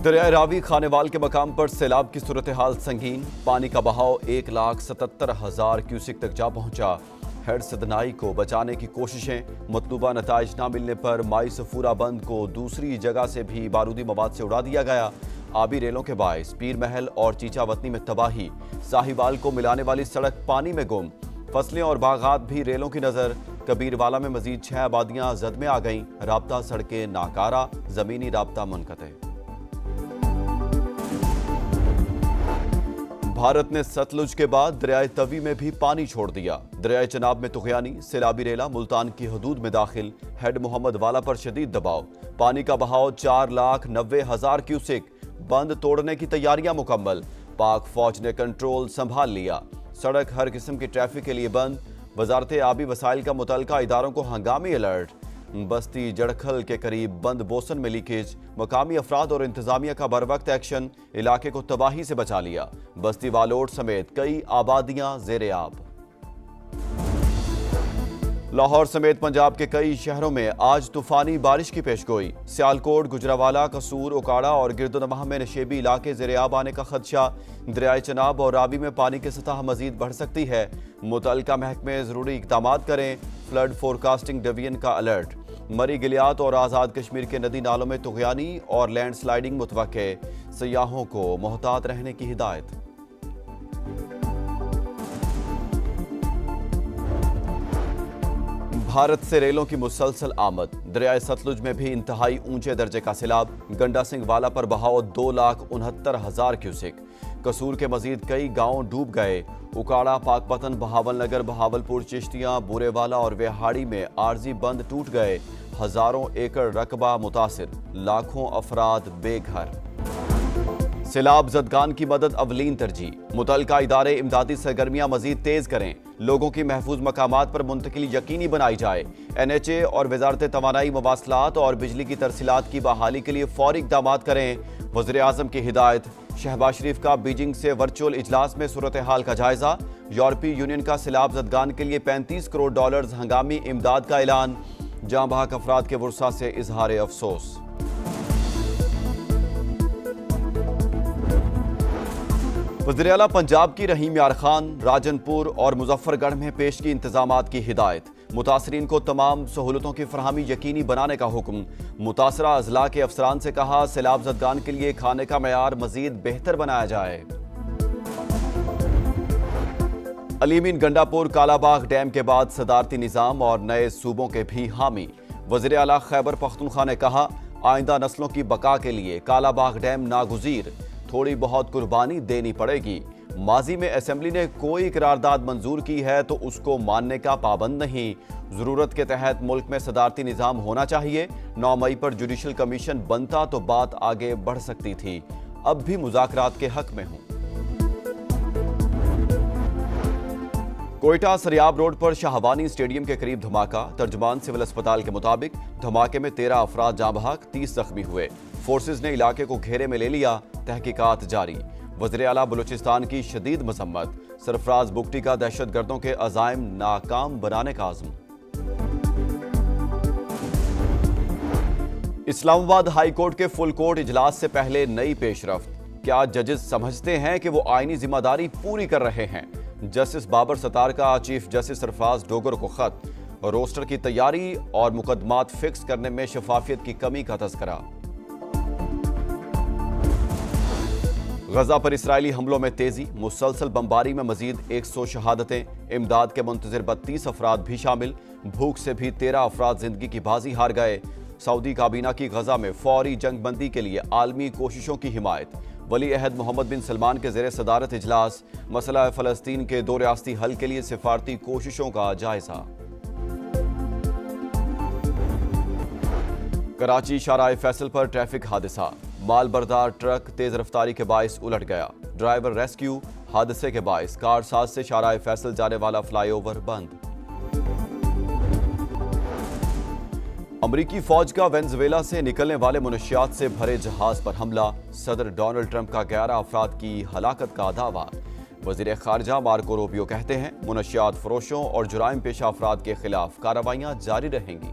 دریائے راوی خانیوال کے مقام پر سیلاب کی صورتحال سنگین، پانی کا بہاؤ 1,77,000 کیوسک تک جا پہنچا۔ ہیڈ سدنائی کو بچانے کی کوششیں، مطلوبہ نتائج نہ ملنے پر مائی سفورہ بند کو دوسری جگہ سے بھی بارودی مواد سے اڑا دیا گیا۔ آبی ریلوں کے باعث پیر محل اور چیچا وطنی میں تباہی، ساہیوال کو ملانے والی سڑک پانی میں گم، فصلیں اور باغات بھی ریلوں کی نظر۔ کبیر والا میں مزید 6 آبادیاں زد میں آ گئیں، رابطہ سڑکیں ناکارہ، زمینی رابطہ منقطع۔ بھارت نے ستلج کے بعد دریائے توی میں بھی پانی چھوڑ دیا۔ دریائے چناب میں طغیانی، سیلابی ریلا ملتان کی حدود میں داخل، ہیڈ محمد والا پر شدید دباؤ، پانی کا بہاؤ 4,90,000 کیوسک، بند توڑنے کی تیاریاں مکمل، پاک فوج نے کنٹرول سنبھال لیا، سڑک ہر قسم کی ٹریفک کے لیے بند، وزارت آبی وسائل کا متعلقہ اداروں کو ہنگامی الرٹ، بستی جڑکھل کے قریب بند بوسن میں لیکیج، مقامی افراد اور انتظامیہ کا بروقت ایکشن، علاقے کو تباہی سے بچا لیا، بستی والوٹ سمیت کئی آبادیاں زیر آب۔ لاہور سمیت پنجاب کے کئی شہروں میں آج طوفانی بارش کی پیشگوئی، سیالکوٹ، گجرانوالہ، قصور، اوکاڑہ اور گردنواہ میں نشیبی علاقے زیر آب آنے کا خدشہ، دریائے چناب اور راوی میں پانی کی سطح مزید بڑھ سکتی ہے، متعلقہ محکمے ضروری اقدامات کریں، فلڈ فورکاسٹنگ ڈویژن کا الرٹ، مری گلیات اور آزاد کشمیر کے ندی نالوں میں طغیانی اور لینڈ سلائیڈنگ متوقع، سیاحوں کو محتاط رہنے کی ہدایت۔ بھارت سے ریلوں کی مسلسل آمد، دریائے ستلج میں بھی انتہائی اونچے درجے کا سیلاب، گنڈا سنگھ والا پر بہاؤ 2,69,000 کیوسک، قصور کے مزید کئی گاؤں ڈوب گئے، اکاڑہ، پاک پتن، بہاول نگر، بہاولپور، چشتیاں، بورے والا اور ویہاڑی میں عارضی بند ٹوٹ گئے، ہزاروں ایکڑ رقبہ متاثر، لاکھوں افراد بے گھر۔ سیلاب زدگان کی مدد اولین ترجیح، متعلقہ ادارے امدادی سرگرمیاں مزید تیز کریں، لوگوں کی محفوظ مقامات پر منتقلی یقینی بنائی جائے، NHA اور وزارت توانائی، مواصلات اور بجلی کی ترسیلات کی بحالی کے لیے فوری اقدامات کریں، وزیر اعظم کی ہدایت۔ شہباز شریف کا بیجنگ سے ورچوئل اجلاس میں صورتحال کا جائزہ، یورپی یونین کا سیلاب زدگان کے لیے $35 کروڑ ہنگامی امداد کا اعلان، جاں بحق افراد کے ورثاء سے اظہار افسوس۔ وزیراعلیٰ پنجاب کی رحیم یار خان، راجن پور اور مظفر گڑھ میں پیشگی انتظامات کی ہدایت، متاثرین کو تمام سہولتوں کی فراہمی یقینی بنانے کا حکم، متاثرہ اضلاع کے افسران سے کہا سیلاب زدگان کے لیے کھانے کا معیار مزید بہتر بنایا جائے۔ علی امین گنڈا پور کالا باغ ڈیم کے بعد صدارتی نظام اور نئے صوبوں کے بھی حامی، وزیر اعلیٰ خیبر پختونخوا نے کہا آئندہ نسلوں کی بقا کے لیے کالا باغ ڈیم ناگزیر، تھوڑی بہت قربانی دینی پڑے گی، ماضی میں اسمبلی نے کوئی قرارداد منظور کی ہے تو اس کو ماننے کا پابند نہیں، ضرورت کے تحت ملک میں صدارتی نظام ہونا چاہیے، 9 مئی پر جوڈیشل کمیشن بنتا تو بات آگے بڑھ سکتی تھی، اب بھی مذاکرات کے حق میں ہوں۔ کوئٹہ سریاب روڈ پر شاہوانی اسٹیڈیم کے قریب دھماکہ، ترجمان سول اسپتال کے مطابق دھماکے میں 13 افراد جاں بحق، 30 زخمی ہوئے، فورسز نے علاقے کو گھیرے میں لے لیا، تحقیقات جاری۔ وزیر اعلیٰ بلوچستان کی شدید مذمت، سرفراز بگٹی کا دہشت گردوں کے عزائم ناکام بنانے کا عزم۔ اسلام آباد ہائی کورٹ کے فل کورٹ اجلاس سے پہلے نئی پیش رفت، کیا ججز سمجھتے ہیں کہ وہ آئینی ذمہ داری پوری کر رہے ہیں؟ جسٹس بابر ستار کا چیف جسٹس سرفراز ڈوگر کو خط، روسٹر کی تیاری اور مقدمات فکس کرنے میں شفافیت کی کمی کا تذکرہ۔ غزہ پر اسرائیلی حملوں میں تیزی، مسلسل بمباری میں مزید 100 شہادتیں، امداد کے منتظر 32 افراد بھی شامل، بھوک سے بھی 13 افراد زندگی کی بازی ہار گئے، سعودی کابینہ کی غزہ میں فوری جنگ بندی کے لیے عالمی کوششوں کی حمایت، ولی عہد محمد بن سلمان کے زیر صدارت اجلاس، مسئلہ فلسطین کے 2 ریاستی حل کے لیے سفارتی کوششوں کا جائزہ۔ کراچی شارع فیصل پر ٹریفک حادثہ، مال بردار ٹرک تیز رفتاری کے باعث الٹ گیا، ڈرائیور ریسکیو، حادثے کے باعث کار ساز سے شارع فیصل جانے والا فلائی اوور بند۔ امریکی فوج کا وینزویلا سے نکلنے والے منشیات سے بھرے جہاز پر حملہ، صدر ڈونلڈ ٹرمپ کا 11 افراد کی ہلاکت کا دعویٰ، وزیر خارجہ مارکو روبیو کہتے ہیں منشیات فروشوں اور جرائم پیشہ افراد کے خلاف کارروائیاں جاری رہیں گی۔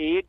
1